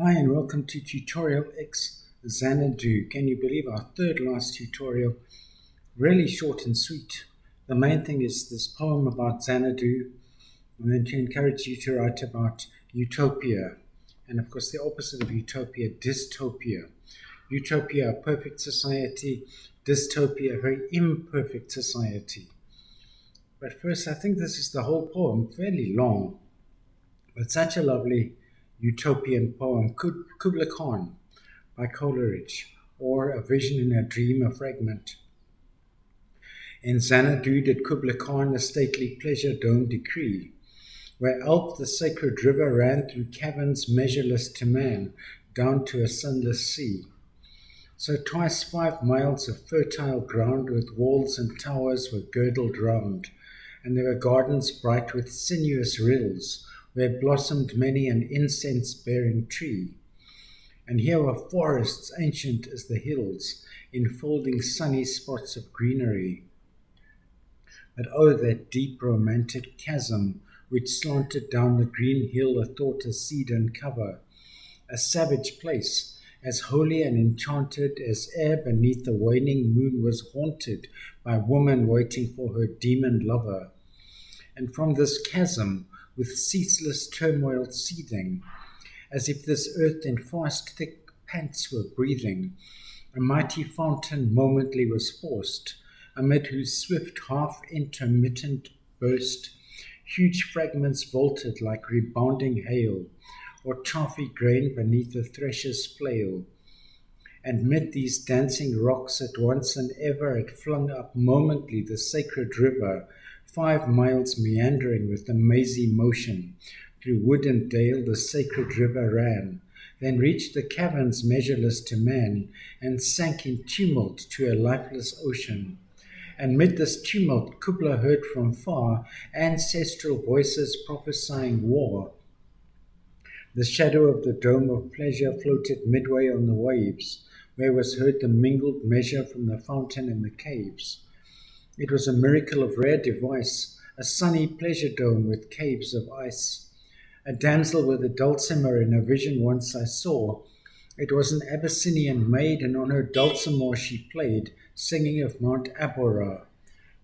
Hi and welcome to Tutorial X Xanadu. Can you believe our third last tutorial? Really short and sweet. The main thing is this poem about Xanadu, and then to encourage you to write about utopia. And of course the opposite of utopia, dystopia. Utopia, a perfect society. Dystopia, a very imperfect society. But first, I think this is the whole poem, fairly long, but such a lovely Utopian poem, Kubla Khan by Coleridge, or A Vision in a Dream, a fragment. In Xanadu did Kubla Khan a stately pleasure dome decree, where Alp the sacred river ran through caverns measureless to man, down to a sunless sea. So twice 5 miles of fertile ground with walls and towers were girdled round, and there were gardens bright with sinuous rills, where blossomed many an incense-bearing tree. And here were forests ancient as the hills, enfolding sunny spots of greenery. But oh, that deep romantic chasm, which slanted down the green hill athwart a cedarn cover, a savage place, as holy and enchanted as ere beneath the waning moon was haunted by woman waiting for her demon lover. And from this chasm, with ceaseless turmoil seething, as if this earth in fast thick pants were breathing, a mighty fountain momently was forced, amid whose swift half-intermittent burst huge fragments vaulted like rebounding hail, or chaffy grain beneath the thresher's flail. And mid these dancing rocks at once and ever it flung up momently the sacred river, 5 miles meandering with a mazy motion. Through wood and dale the sacred river ran, then reached the caverns measureless to man, and sank in tumult to a lifeless ocean. And mid this tumult Kubla heard from far ancestral voices prophesying war. The shadow of the dome of pleasure floated midway on the waves, where was heard the mingled measure from the fountain and the caves. It was a miracle of rare device, a sunny pleasure dome with caves of ice. A damsel with a dulcimer in a vision once I saw. It was an Abyssinian maid, and on her dulcimer she played, singing of Mount Abora.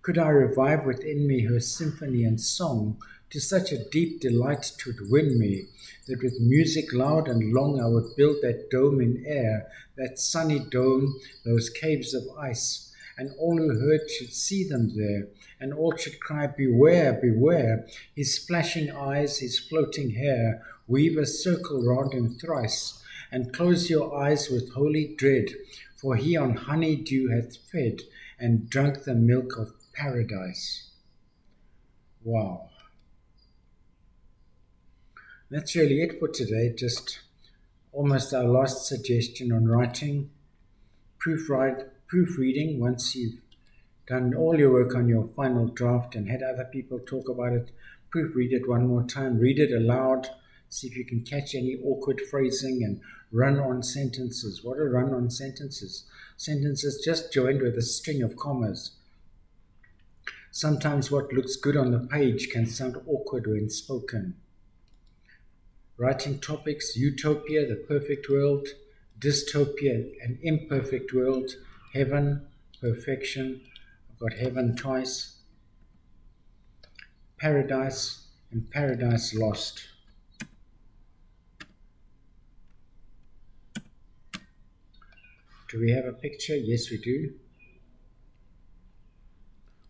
Could I revive within me her symphony and song, to such a deep delight 'twould win me, that with music loud and long I would build that dome in air, that sunny dome, those caves of ice, and all who heard should see them there, and all should cry, beware, beware, his splashing eyes, his floating hair, weave a circle round him thrice, and close your eyes with holy dread, for he on honey dew hath fed, and drunk the milk of paradise. Wow. That's really it for today, just almost our last suggestion on writing, proofreading. Once you've done all your work on your final draft and had other people talk about it, proofread it one more time, read it aloud, see if you can catch any awkward phrasing, and run-on sentences. What are run-on sentences? Sentences just joined with a string of commas. Sometimes what looks good on the page can sound awkward when spoken. Writing topics: utopia, the perfect world; dystopia, an imperfect world; heaven, perfection. I've got heaven twice. Paradise and paradise lost. Do we have a picture? Yes, we do.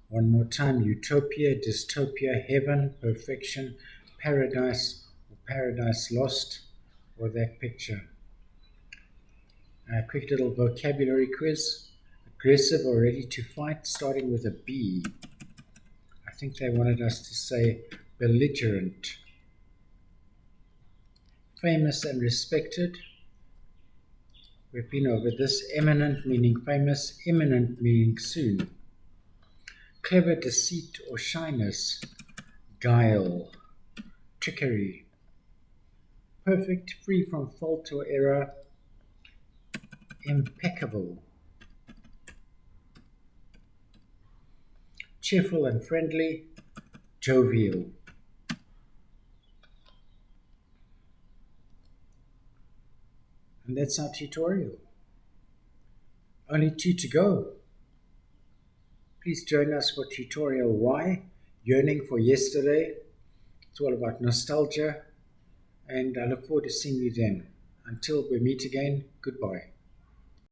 One more time: utopia, dystopia, heaven, perfection, paradise, or paradise lost, or that picture. A quick little vocabulary quiz. Aggressive or ready to fight, starting with a B. I think they wanted us to say belligerent. Famous and respected. We've been over this. Eminent meaning famous, imminent meaning soon. Clever deceit or shyness. Guile. Trickery. Perfect, free from fault or error. Impeccable. Cheerful and friendly. Jovial. And that's our tutorial. Only 2 to go. Please join us for tutorial Y, Yearning for Yesterday. It's all about nostalgia, and I look forward to seeing you then. Until we meet again, goodbye.